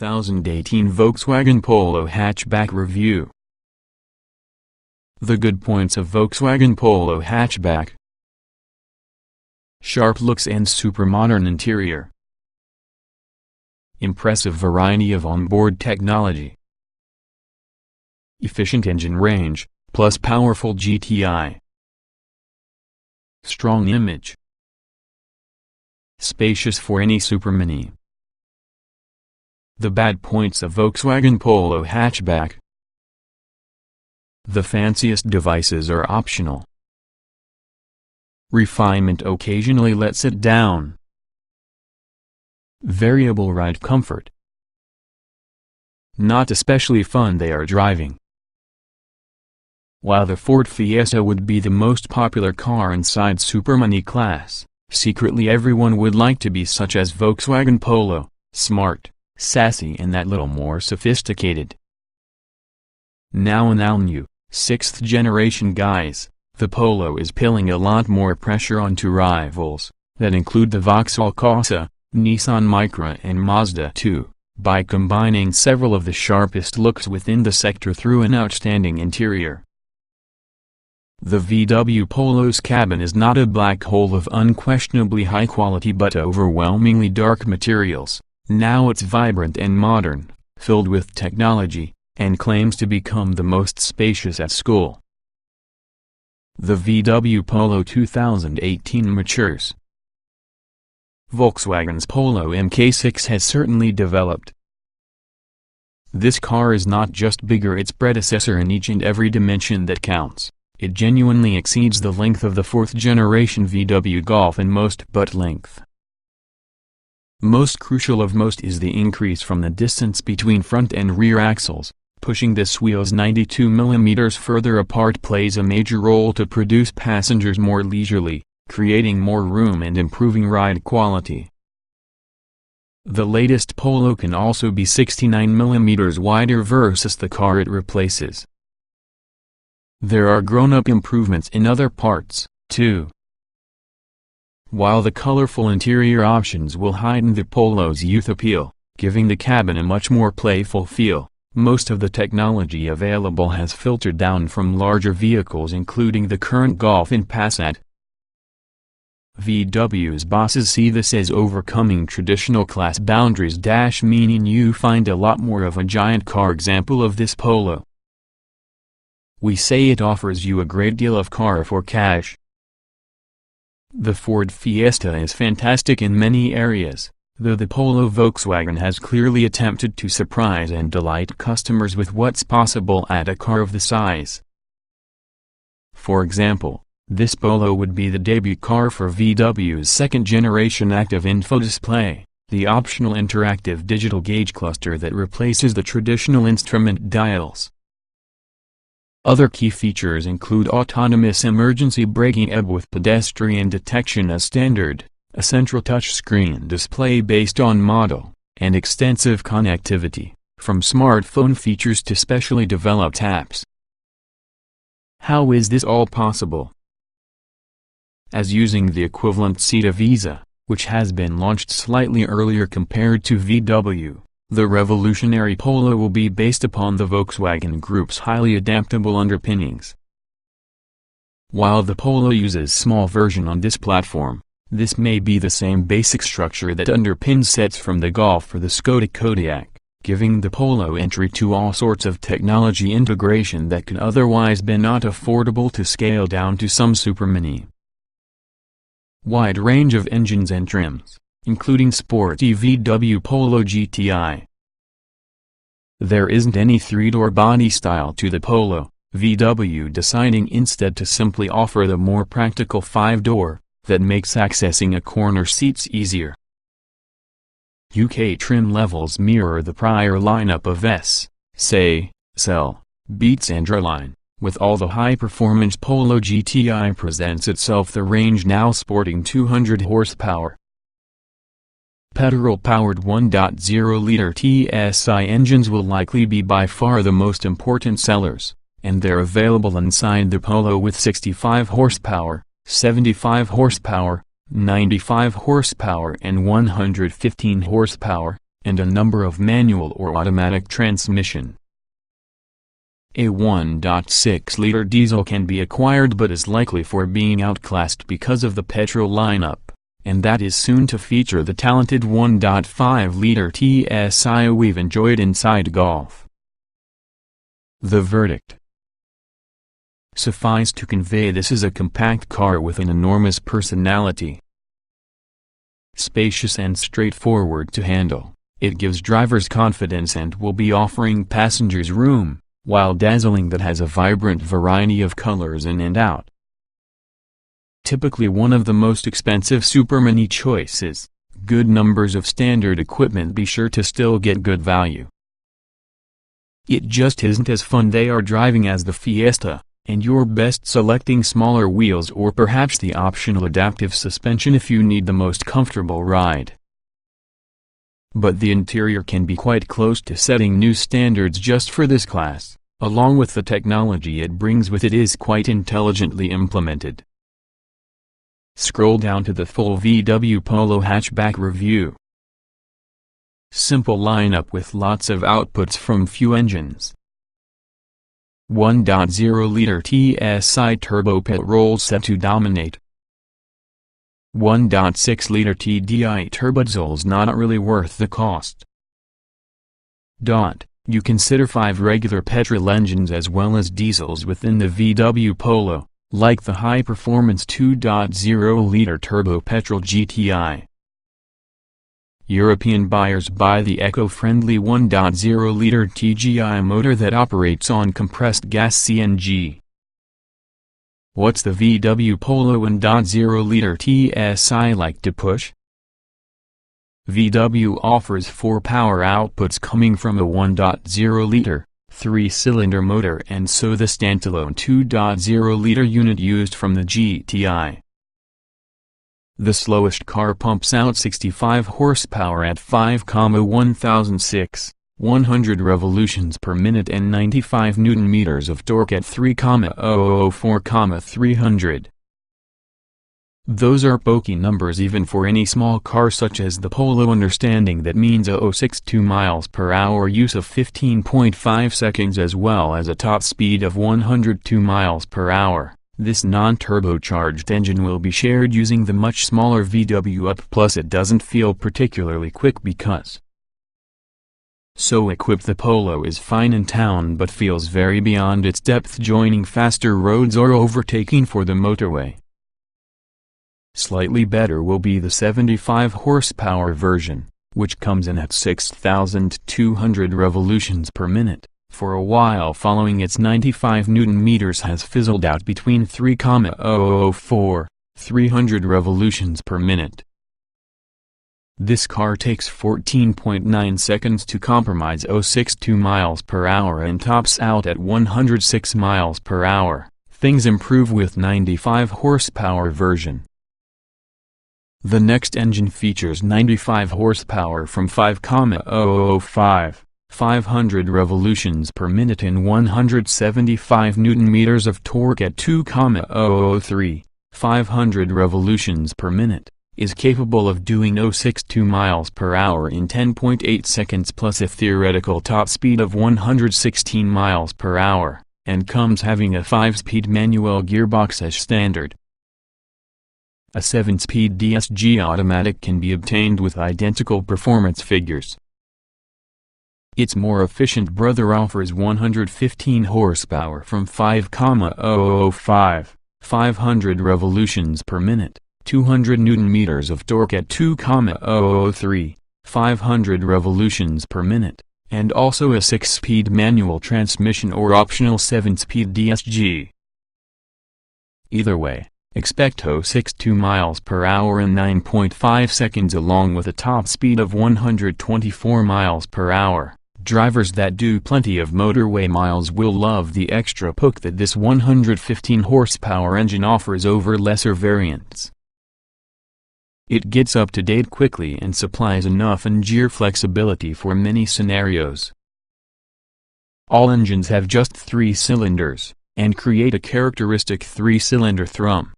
2018 Volkswagen Polo Hatchback Review. The good points of Volkswagen Polo Hatchback: sharp looks and super modern interior, impressive variety of onboard technology, efficient engine range, plus powerful GTI, strong image, spacious for any supermini. The bad points of Volkswagen Polo Hatchback: the fanciest devices are optional. Refinement occasionally lets it down. Variable ride comfort. Not especially fun they are driving. While the Ford Fiesta would be the most popular car inside supermini class, secretly everyone would like to be such as Volkswagen Polo, smart, sassy and that little more sophisticated. Now in all new, 6th generation guys, the Polo is pulling a lot more pressure onto rivals, that include the Vauxhall Corsa, Nissan Micra and Mazda 2, by combining several of the sharpest looks within the sector through an outstanding interior. The VW Polo's cabin is not a black hole of unquestionably high quality but overwhelmingly dark materials. Now it's vibrant and modern, filled with technology, and claims to become the most spacious at school. The VW Polo 2018 matures. Volkswagen's Polo MK6 has certainly developed. This car is not just bigger, its predecessor in each and every dimension that counts. It genuinely exceeds the length of the 4th generation VW Golf in most but length. Most crucial of most is the increase from the distance between front and rear axles. Pushing this wheels 92 mm further apart plays a major role to produce passengers more leisurely, creating more room and improving ride quality. The latest Polo can also be 69 mm wider versus the car it replaces. There are grown-up improvements in other parts, too. While the colorful interior options will heighten the Polo's youth appeal, giving the cabin a much more playful feel, most of the technology available has filtered down from larger vehicles including the current Golf and Passat. VW's bosses see this as overcoming traditional class boundaries - meaning you find a lot more of a giant car example of this Polo. We say it offers you a great deal of car for cash. The Ford Fiesta is fantastic in many areas, though the Polo Volkswagen has clearly attempted to surprise and delight customers with what's possible at a car of the size. For example, this Polo would be the debut car for VW's 2nd generation active info display, the optional interactive digital gauge cluster that replaces the traditional instrument dials. Other key features include autonomous emergency braking with pedestrian detection as standard, a central touchscreen display based on model, and extensive connectivity, from smartphone features to specially developed apps. How is this all possible? As using the equivalent seat of Ibiza, which has been launched slightly earlier compared to VW. The revolutionary Polo will be based upon the Volkswagen Group's highly adaptable underpinnings. While the Polo uses small version on this platform, this may be the same basic structure that underpins sets from the Golf for the Škoda Kodiaq, giving the Polo entry to all sorts of technology integration that could otherwise be not affordable to scale down to some supermini. Wide range of engines and trims, including sporty VW Polo GTI. There isn't any 3-door body style to the Polo, VW deciding instead to simply offer the more practical 5-door, that makes accessing a corner seats easier. UK trim levels mirror the prior lineup of S, say, Cell, Beats and Line. With all the high-performance Polo GTI presents itself the range now sporting 200 horsepower. Petrol-powered 1.0-liter TSI engines will likely be by far the most important sellers, and they're available inside the Polo with 65 horsepower, 75 horsepower, 95 horsepower and 115 horsepower, and a number of manual or automatic transmission. A 1.6-liter diesel can be acquired but is likely for being outclassed because of the petrol lineup, and that is soon to feature the talented 1.5-liter TSI we've enjoyed inside Golf. The verdict. Suffice to convey, this is a compact car with an enormous personality. Spacious and straightforward to handle, it gives drivers confidence and will be offering passengers room, while dazzling that has a vibrant variety of colors in and out. Typically one of the most expensive supermini choices, good numbers of standard equipment, be sure to still get good value. It just isn't as fun they are driving as the Fiesta, and you're best selecting smaller wheels or perhaps the optional adaptive suspension if you need the most comfortable ride. But the interior can be quite close to setting new standards just for this class, along with the technology it brings with it is quite intelligently implemented. Scroll down to the full VW Polo hatchback review. Simple lineup with lots of outputs from few engines. 1.0-liter TSI turbo petrol set to dominate. 1.6-liter TDI turbo diesel's not really worth the cost. You consider 5 regular petrol engines as well as diesels within the VW Polo, like the high-performance 2.0-liter turbo petrol GTI. European buyers buy the eco-friendly 1.0-liter TGI motor that operates on compressed gas CNG. What's the VW Polo 1.0-liter TSI like to push? VW offers 4 power outputs coming from a 1.0-liter, 3-cylinder motor and so the standalone 2.0-liter unit used from the GTI. The slowest car pumps out 65 horsepower at 5,1006 revolutions per minute and 95 Nm of torque at 3,004 Those are pokey numbers even for any small car such as the Polo, understanding that means a 062 miles per hour use of 15.5 seconds as well as a top speed of 102 miles per hour. This non-turbocharged engine will be shared using the much smaller VW Up, plus it doesn't feel particularly quick because so equipped the Polo is fine in town but feels very beyond its depth joining faster roads or overtaking for the motorway. Slightly better will be the 75 horsepower version, which comes in at 6,200 revolutions per minute. For a while following its 95 Nm has fizzled out between 3,004 revolutions per minute. This car takes 14.9 seconds to compromise 062 miles per hour and tops out at 106 miles per hour. Things improve with 95 horsepower version. The next engine features 95 horsepower from 5,005 500 revolutions per minute and 175 Nm of torque at 2,003 500 revolutions per minute, is capable of doing 062 miles per hour in 10.8 seconds plus a theoretical top speed of 116 miles per hour, and comes having a 5-speed manual gearbox as standard. A 7-speed DSG automatic can be obtained with identical performance figures. Its more efficient brother offers 115 horsepower from 5,005 500 revolutions per minute, 200 Nm of torque at 2,003 500 revolutions per minute, and also a 6-speed manual transmission or optional 7-speed DSG. Either way, expect 062 miles per hour in 9.5 seconds along with a top speed of 124 miles per hour. Drivers that do plenty of motorway miles will love the extra poke that this 115 horsepower engine offers over lesser variants. It gets up to date quickly and supplies enough gear flexibility for many scenarios. All engines have just 3 cylinders, and create a characteristic 3-cylinder thrum.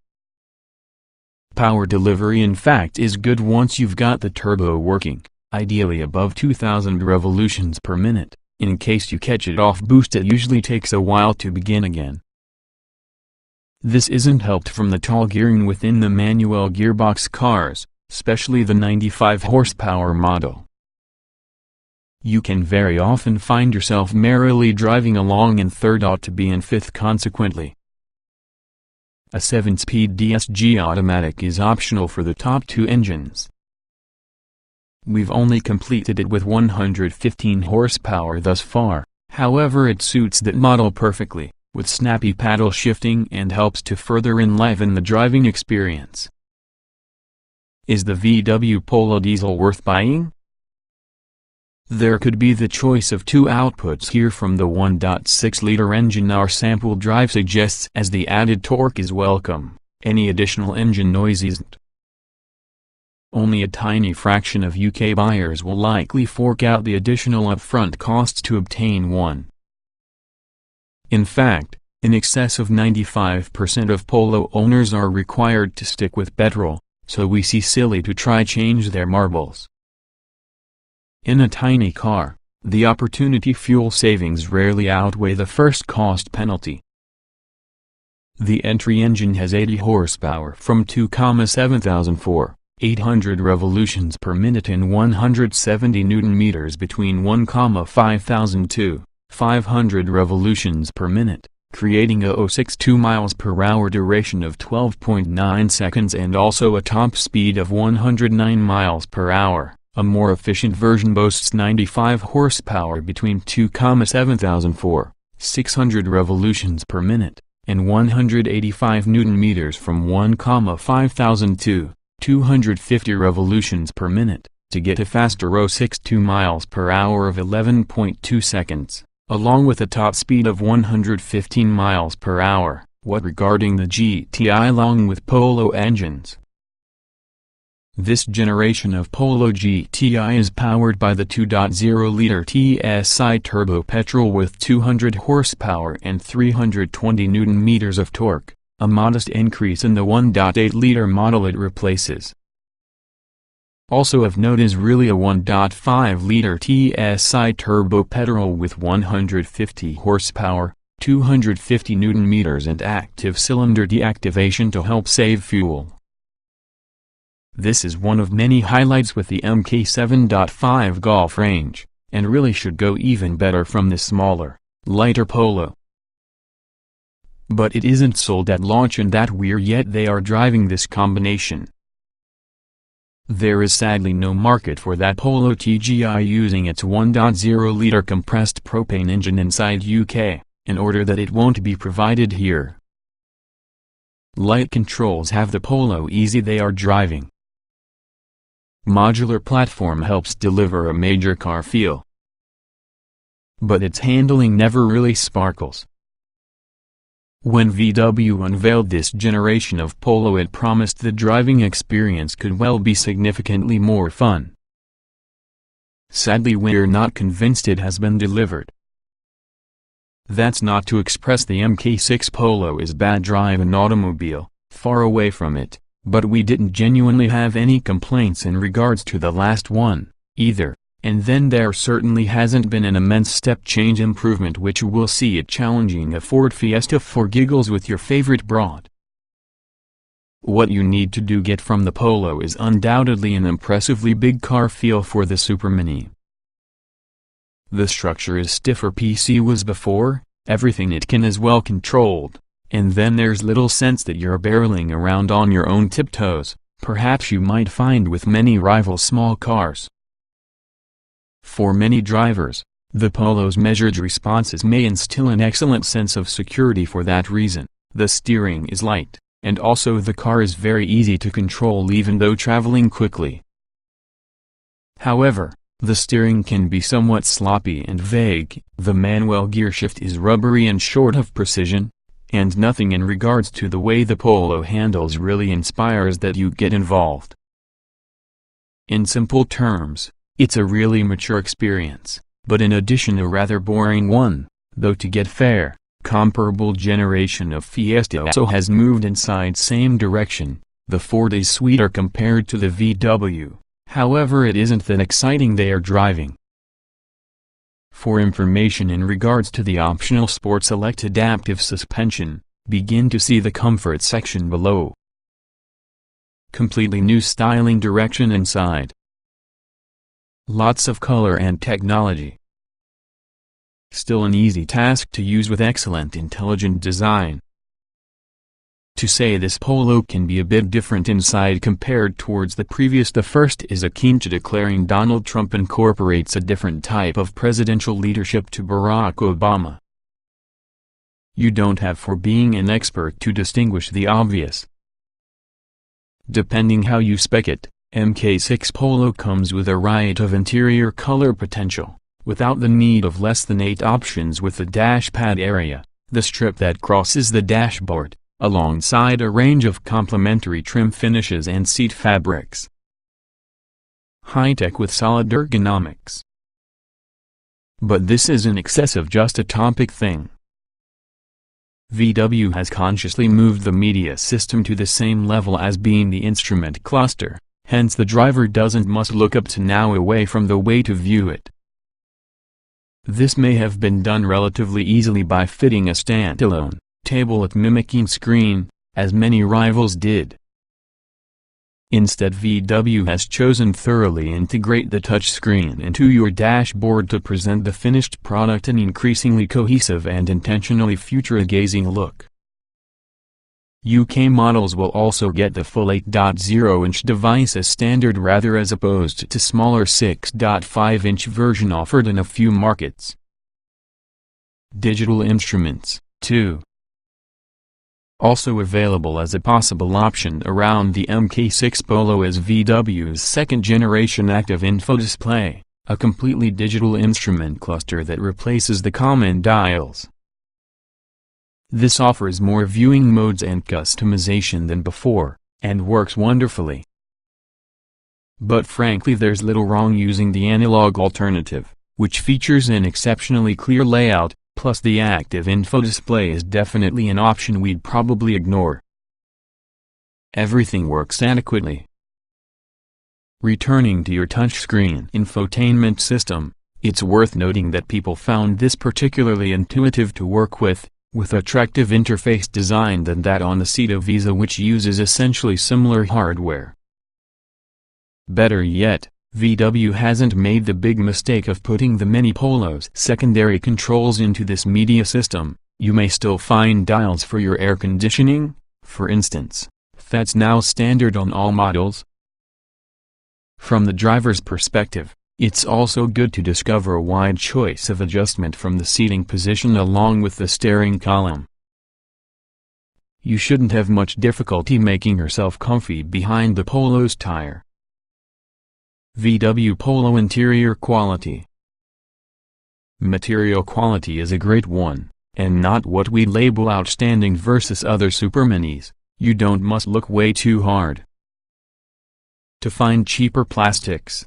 Power delivery in fact is good once you've got the turbo working, ideally above 2000 revolutions per minute. In case you catch it off boost, it usually takes a while to begin again. This isn't helped from the tall gearing within the manual gearbox cars, especially the 95 horsepower model. You can very often find yourself merrily driving along in third, ought to be in fifth consequently. A 7-speed DSG automatic is optional for the top two engines. We've only completed it with 115 horsepower thus far, however it suits that model perfectly, with snappy paddle shifting and helps to further enliven the driving experience. Is the VW Polo diesel worth buying? There could be the choice of two outputs here from the 1.6-liter engine our sample drive suggests, as the added torque is welcome. Any additional engine noise isn't. Only a tiny fraction of UK buyers will likely fork out the additional upfront costs to obtain one. In fact, in excess of 95% of Polo owners are required to stick with petrol, so we see silly to try change their marbles. In a tiny car, the opportunity fuel savings rarely outweigh the first cost penalty. The entry engine has 80 horsepower from 2,704. 800 revolutions per minute and 170 Nm between 1,5002, 500 revolutions per minute, creating a 0.62 miles per hour duration of 12.9 seconds and also a top speed of 109 miles per hour. A more efficient version boasts 95 horsepower between 2,704, 600 revolutions per minute, and 185 Nm from 1,5002. 250 revolutions per minute, to get a faster 0.62 miles per hour of 11.2 seconds, along with a top speed of 115 miles per hour. What regarding the GTI along with Polo engines? This generation of Polo GTI is powered by the 2.0-liter TSI turbo petrol with 200 horsepower and 320 Nm of torque. A modest increase in the 1.8-liter model it replaces. Also of note is really a 1.5-liter TSI turbo petrol with 150 horsepower, 250 Nm and active cylinder deactivation to help save fuel. This is one of many highlights with the Mk7.5 Golf range, and really should go even better from the smaller, lighter Polo. But it isn't sold at launch and that we're yet they are driving this combination. There is sadly no market for that Polo TGI using its 1.0-liter compressed propane engine inside UK, in order that it won't be provided here. Light controls have the Polo easy they are driving. Modular platform helps deliver a major car feel. But its handling never really sparkles. When VW unveiled this generation of Polo, it promised the driving experience could well be significantly more fun. Sadly, we're not convinced it has been delivered. That's not to express the Mk6 Polo is bad driving automobile, far away from it, but we didn't genuinely have any complaints in regards to the last one, either. And then there certainly hasn't been an immense step change improvement which will see it challenging a Ford Fiesta for giggles with your favorite broad. What you need to get from the Polo is undoubtedly an impressively big car feel for the Supermini. The structure is stiffer PC was before, everything it can is well controlled, and then there's little sense that you're barreling around on your own tiptoes, perhaps you might find with many rival small cars. For many drivers, the Polo's measured responses may instill an excellent sense of security for that reason. The steering is light, and also the car is very easy to control even though traveling quickly. However, the steering can be somewhat sloppy and vague, the manual gearshift is rubbery and short of precision, and nothing in regards to the way the Polo handles really inspires that you get involved. In simple terms, it's a really mature experience, but in addition a rather boring one, though to get fair, comparable generation of Fiesta also has moved inside same direction. The Ford is sweeter compared to the VW, However, it isn't that exciting they are driving. For information in regards to the optional Sport Select adaptive suspension, begin to see the comfort section below. Completely new styling direction inside. Lots of color and technology. Still an easy task to use with excellent intelligent design. To say this Polo can be a bit different inside compared towards the previous, the first is akin to declaring Donald Trump incorporates a different type of presidential leadership to Barack Obama. You don't have for being an expert to distinguish the obvious. Depending how you spec it, MK6 Polo comes with a riot of interior color potential, without the need of less than 8 options with the dash pad area, the strip that crosses the dashboard, alongside a range of complementary trim finishes and seat fabrics. High-tech with solid ergonomics. But this is in excess of just a topic thing. VW has consciously moved the media system to the same level as being the instrument cluster, hence the driver must look up to now away from the way to view it. This may have been done relatively easily by fitting a standalone tablet mimicking screen, as many rivals did. Instead, VW has chosen thoroughly integrate the touchscreen into your dashboard to present the finished product an increasingly cohesive and intentionally future-gazing look. UK models will also get the full 8.0-inch device as standard rather as opposed to smaller 6.5-inch version offered in a few markets. Digital instruments, too. Also available as a possible option around the MK6 Polo is VW's second-generation active info display, a completely digital instrument cluster that replaces the common dials. This offers more viewing modes and customization than before, and works wonderfully. But frankly, there's little wrong using the analog alternative, which features an exceptionally clear layout, plus the active info display is definitely an option we'd probably ignore. Everything works adequately. Returning to your touchscreen infotainment system, it's worth noting that people found this particularly intuitive to work with attractive interface design than that on the Sedan Visa, which uses essentially similar hardware. Better yet, VW hasn't made the big mistake of putting the many Polo's secondary controls into this media system. You may still find dials for your air conditioning, for instance. That's now standard on all models. From the driver's perspective, it's also good to discover a wide choice of adjustment from the seating position along with the steering column. You shouldn't have much difficulty making yourself comfy behind the Polo's tire. VW Polo interior quality. Material quality is a great one, and not what we label outstanding versus other superminis. You must look way too hard to find cheaper plastics.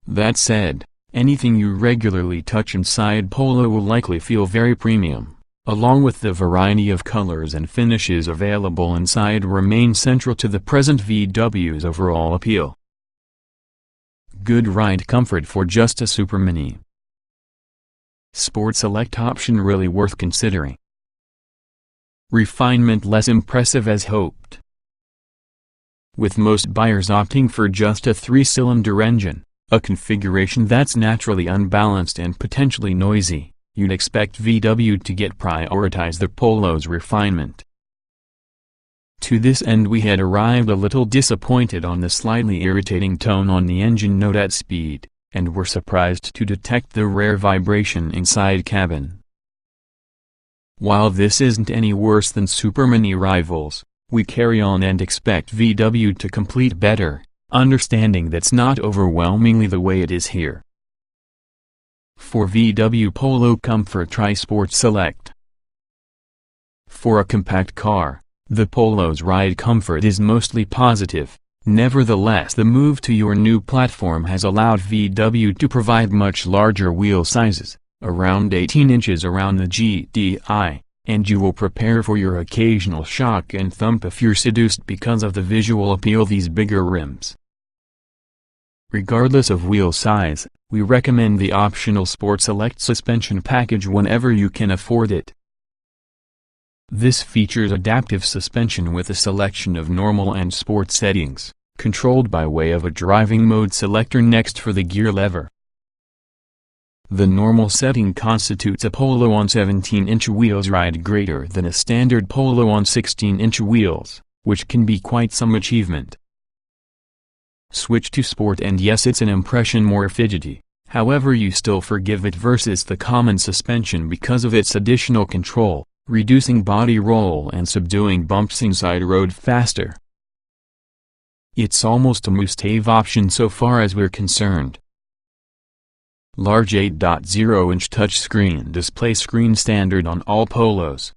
That said, anything you regularly touch inside Polo will likely feel very premium, along with the variety of colors and finishes available inside remain central to the present VW's overall appeal. Good ride comfort for just a supermini. Sport Select option really worth considering. Refinement less impressive as hoped. With most buyers opting for just a 3-cylinder engine, a configuration that's naturally unbalanced and potentially noisy, you'd expect VW to prioritize the Polo's refinement. To this end, we had arrived a little disappointed on the slightly irritating tone on the engine note at speed, and were surprised to detect the rare vibration inside cabin. While this isn't any worse than supermini rivals, we carry on and expect VW to complete better, understanding that's not overwhelmingly the way it is here. For VW Polo Comfort, try Sport Select. For a compact car, the Polo's ride comfort is mostly positive. Nevertheless, the move to your new platform has allowed VW to provide much larger wheel sizes, around 18 inches around the GTI, and you will prepare for your occasional shock and thump if you're seduced because of the visual appeal these bigger rims. Regardless of wheel size, we recommend the optional Sport Select suspension package whenever you can afford it. This features adaptive suspension with a selection of normal and sport settings, controlled by way of a driving mode selector next for the gear lever. The normal setting constitutes a Polo on 17-inch wheels ride greater than a standard Polo on 16-inch wheels, which can be quite some achievement. Switch to Sport and yes, it's an impression more fidgety, however you still forgive it versus the common suspension because of its additional control, reducing body roll and subduing bumps inside road faster. It's almost a must-have option so far as we're concerned. Large 8.0-inch touchscreen display screen standard on all Polos.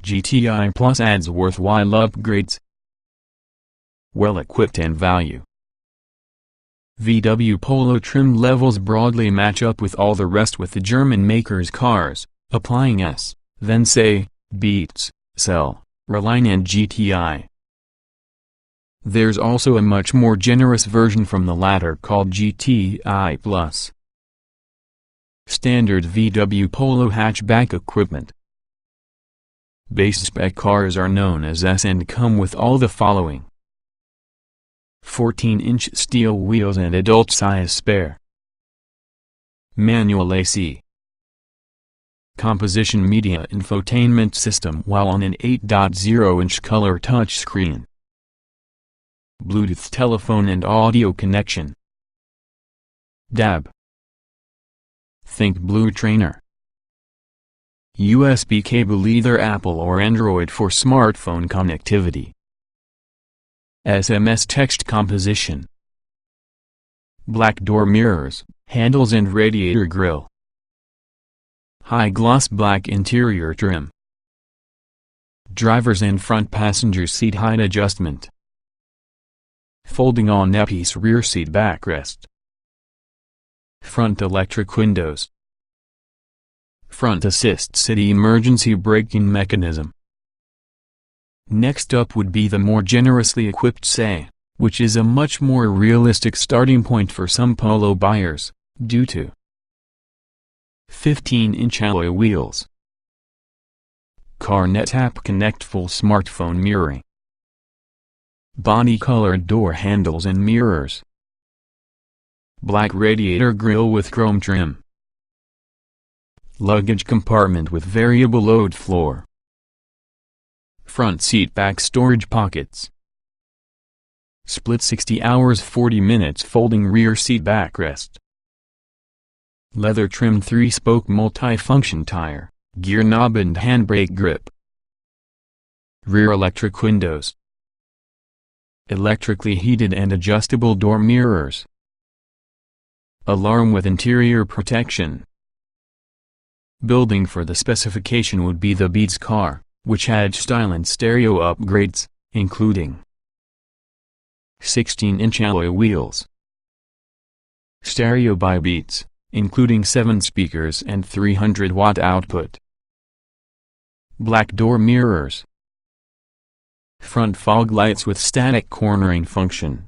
GTI Plus adds worthwhile upgrades. Well-equipped and value. VW Polo trim levels broadly match up with all the rest with the German maker's cars, applying S, then say, Beats, Cell, Reline and GTI. There's also a much more generous version from the latter called GTI Plus. Standard VW Polo hatchback equipment. Base spec cars are known as S and come with all the following: 14-inch steel wheels and adult-size spare. Manual AC. Composition media infotainment system while on an 8.0-inch color touchscreen. Bluetooth telephone and audio connection. DAB. Think Blue Trainer. USB cable either Apple or Android for smartphone connectivity. SMS text composition. Black door mirrors, handles and radiator grille. High gloss black interior trim. Driver's and front passenger seat height adjustment. Folding on-piece rear seat backrest. Front electric windows. Front assist city emergency braking mechanism. Next up would be the more generously equipped SE, which is a much more realistic starting point for some Polo buyers, due to 15-inch alloy wheels. CarNet App Connect full smartphone mirroring. Body-colored door handles and mirrors. Black radiator grille with chrome trim. Luggage compartment with variable load floor. Front seat back storage pockets. Split 60 hours 40 minutes folding rear seat backrest. Leather trimmed 3-spoke multi-function tire, gear knob and handbrake grip. Rear electric windows. Electrically heated and adjustable door mirrors. Alarm with interior protection. Building for the specification would be the Beats car, which had style and stereo upgrades, including 16-inch alloy wheels. Stereo by Beats, including 7 speakers and 300-watt output. Black door mirrors. Front fog lights with static cornering function.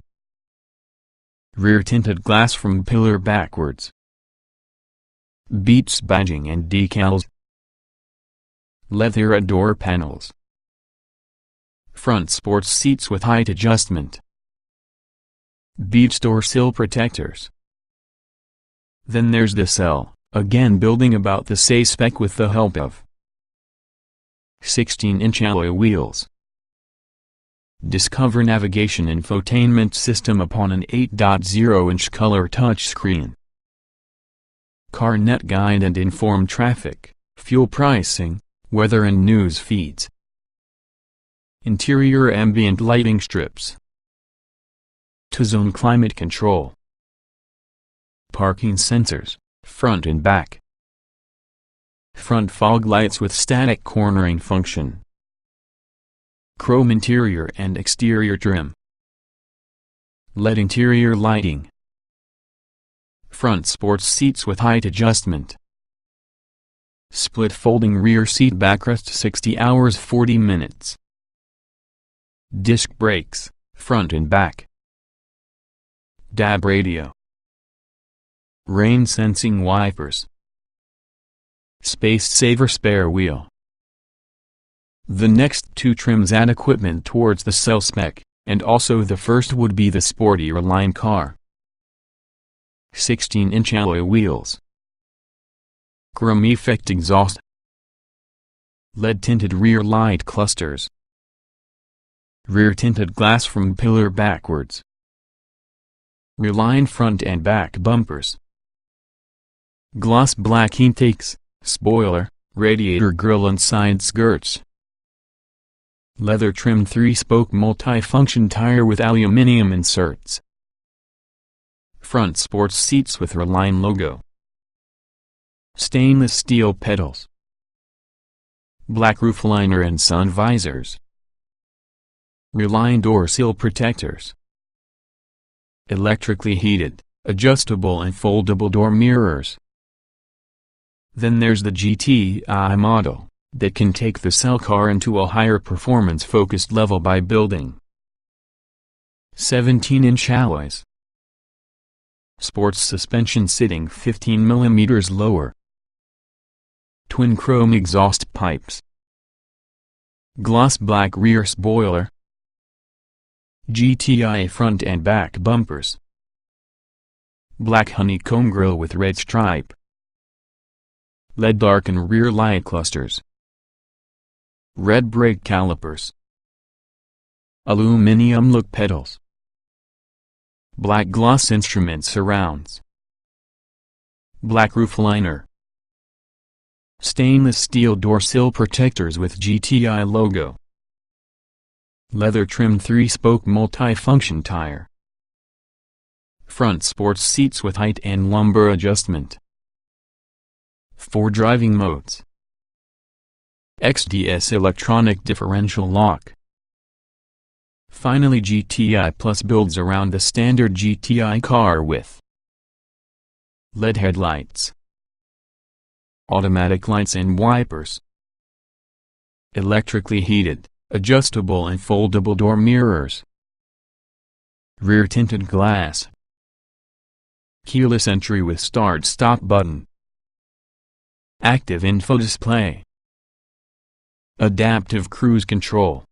Rear tinted glass from pillar backwards. Beats badging and decals. Leather door panels. Front sports seats with height adjustment. Beats door sill protectors. Then there's the Cell, again building about the SE spec with the help of 16-inch alloy wheels. Discover navigation infotainment system upon an 8.0-inch color touchscreen. CarNet guide and inform traffic, fuel pricing, weather and news feeds. Interior ambient lighting strips. Two-zone climate control. Parking sensors, front and back. Front fog lights with static cornering function. Chrome interior and exterior trim. LED interior lighting. Front sports seats with height adjustment. Split folding rear seat backrest 60 hours 40 minutes. Disc brakes, front and back. DAB radio, rain sensing wipers, space saver spare wheel. The next two trims add equipment towards the cell spec, and also the first would be the sportier line car. 16-inch alloy wheels, chrome effect exhaust, LED tinted rear light clusters, rear tinted glass from pillar backwards, rear-line front and back bumpers, gloss black intakes, spoiler, radiator grille and side skirts, leather trimmed 3-spoke multi-function tire with aluminium inserts, front sports seats with Reline logo, stainless steel pedals, black roof liner and sun visors, Reline door sill protectors, electrically heated, adjustable and foldable door mirrors. Then there's the GTI model, that can take the cell car into a higher performance-focused level by building 17-inch alloys, sports suspension sitting 15 mm lower, twin chrome exhaust pipes, gloss black rear spoiler, GTI front and back bumpers, black honeycomb grille with red stripe, LED darken rear light clusters, red brake calipers, aluminum look pedals, black gloss instrument surrounds, black roof liner, stainless steel door sill protectors with GTI logo, leather trimmed 3-spoke multi-function tire, front sports seats with height and lumbar adjustment, 4 driving modes, XDS electronic differential lock. Finally, GTI Plus builds around the standard GTI car with LED headlights, automatic lights and wipers, electrically heated, adjustable and foldable door mirrors, rear tinted glass, keyless entry with start-stop button, active info display, adaptive cruise control,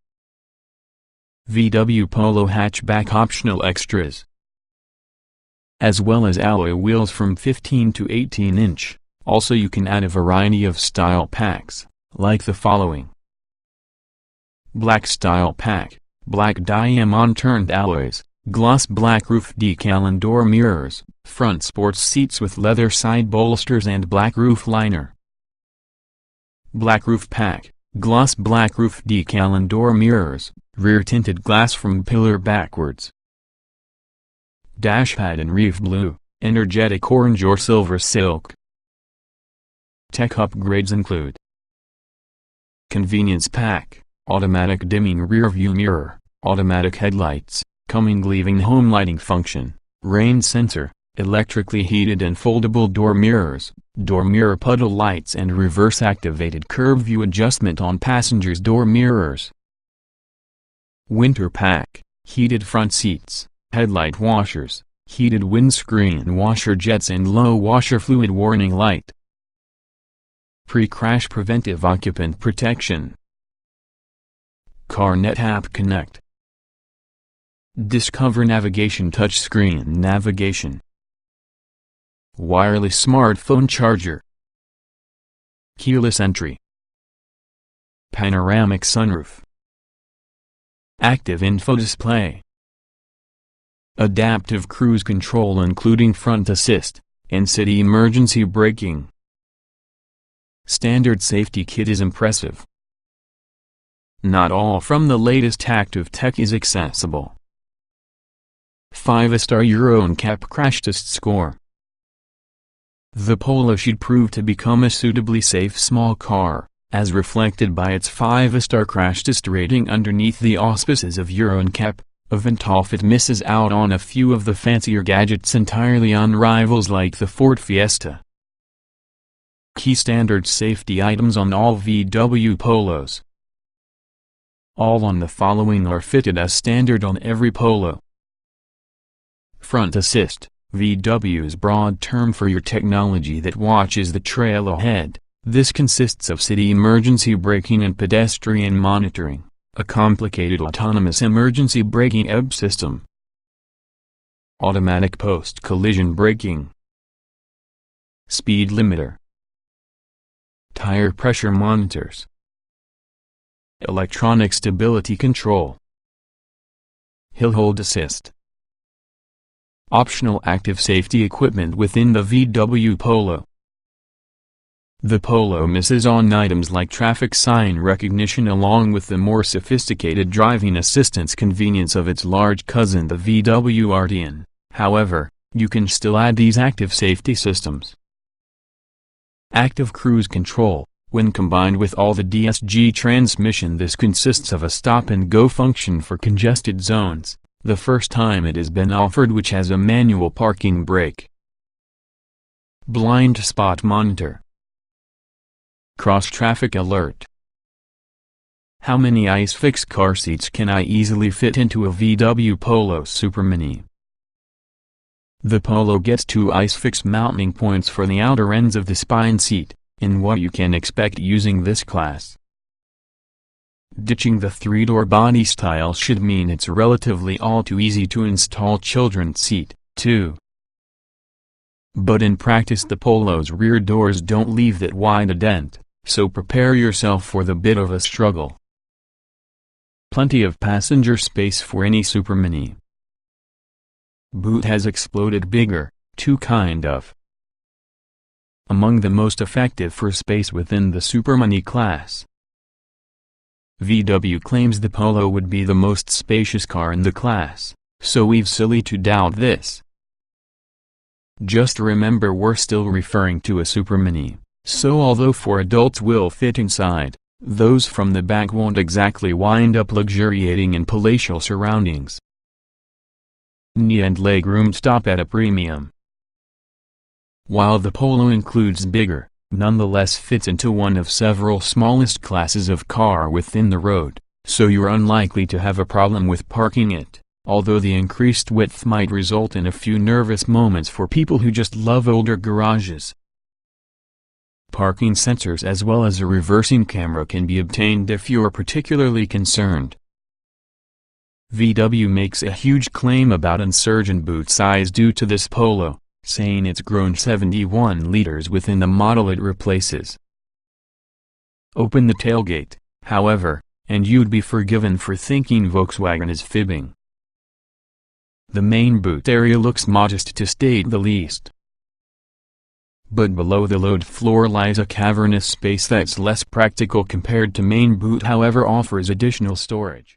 VW Polo hatchback optional extras, as well as alloy wheels from 15 to 18 inch. Also you can add a variety of style packs, like the following: black style pack, black diamond turned alloys, gloss black roof decal and door mirrors, front sports seats with leather side bolsters and black roof liner, black roof pack, gloss black roof decal and door mirrors, rear tinted glass from pillar backwards, dashpad in reef blue, energetic orange or silver silk. Tech upgrades include convenience pack, automatic dimming rear view mirror, automatic headlights, coming leaving home lighting function, rain sensor, electrically heated and foldable door mirrors, door mirror puddle lights and reverse activated curve view adjustment on passengers' door mirrors. Winter pack, heated front seats, headlight washers, heated windscreen washer jets and low washer fluid warning light. Pre-crash preventive occupant protection. CarNet App Connect. Discover navigation touchscreen navigation. Wireless smartphone charger. Keyless entry. Panoramic sunroof. Active info display. Adaptive cruise control including front assist, and city emergency braking. Standard safety kit is impressive. Not all from the latest active tech is accessible. 5-star Euro NCAP crash test score. The Polo should prove to become a suitably safe small car, as reflected by its 5-star crash test rating underneath the auspices of Euro NCAP, even if it misses out on a few of the fancier gadgets entirely on rivals like the Ford Fiesta. Key standard safety items on all VW Polos. All on the following are fitted as standard on every Polo. Front assist, VW's broad term for your technology that watches the trail ahead. This consists of city emergency braking and pedestrian monitoring, a complicated autonomous emergency braking EB system, automatic post-collision braking, speed limiter, tire pressure monitors, electronic stability control, hill hold assist. Optional active safety equipment within the VW Polo. The Polo misses on items like traffic sign recognition along with the more sophisticated driving assistance convenience of its large cousin the VW Arteon. However, you can still add these active safety systems. Active cruise control. When combined with all the DSG transmission, this consists of a stop-and-go function for congested zones, the first time it has been offered, which has a manual parking brake. Blind spot monitor. Cross-traffic alert. How many ISOFIX car seats can I easily fit into a VW Polo Super Mini? The Polo gets 2 ISOFIX mounting points for the outer ends of the spine seat, in what you can expect using this class. Ditching the 3-door body style should mean it's relatively all too easy to install children's seat, too. But in practice the Polo's rear doors don't leave that wide a dent, so prepare yourself for the bit of a struggle. Plenty of passenger space for any Super Mini. Boot has exploded bigger, too kind of. Among the most effective for space within the Super Mini class. VW claims the Polo would be the most spacious car in the class, so we've silly to doubt this. Just remember we're still referring to a Super Mini, so although 4 adults will fit inside, those from the back won't exactly wind up luxuriating in palatial surroundings. Knee and leg room stop at a premium. While the Polo includes bigger, nonetheless fits into one of several smallest classes of car within the road, so you're unlikely to have a problem with parking it, although the increased width might result in a few nervous moments for people who just love older garages. Parking sensors as well as a reversing camera can be obtained if you're particularly concerned. VW makes a huge claim about insurgent boot size due to this Polo, saying it's grown 71 liters within the model it replaces. Open the tailgate, however, and you'd be forgiven for thinking Volkswagen is fibbing. The main boot area looks modest to state the least. But below the load floor lies a cavernous space that's less practical compared to main boot, however offers additional storage.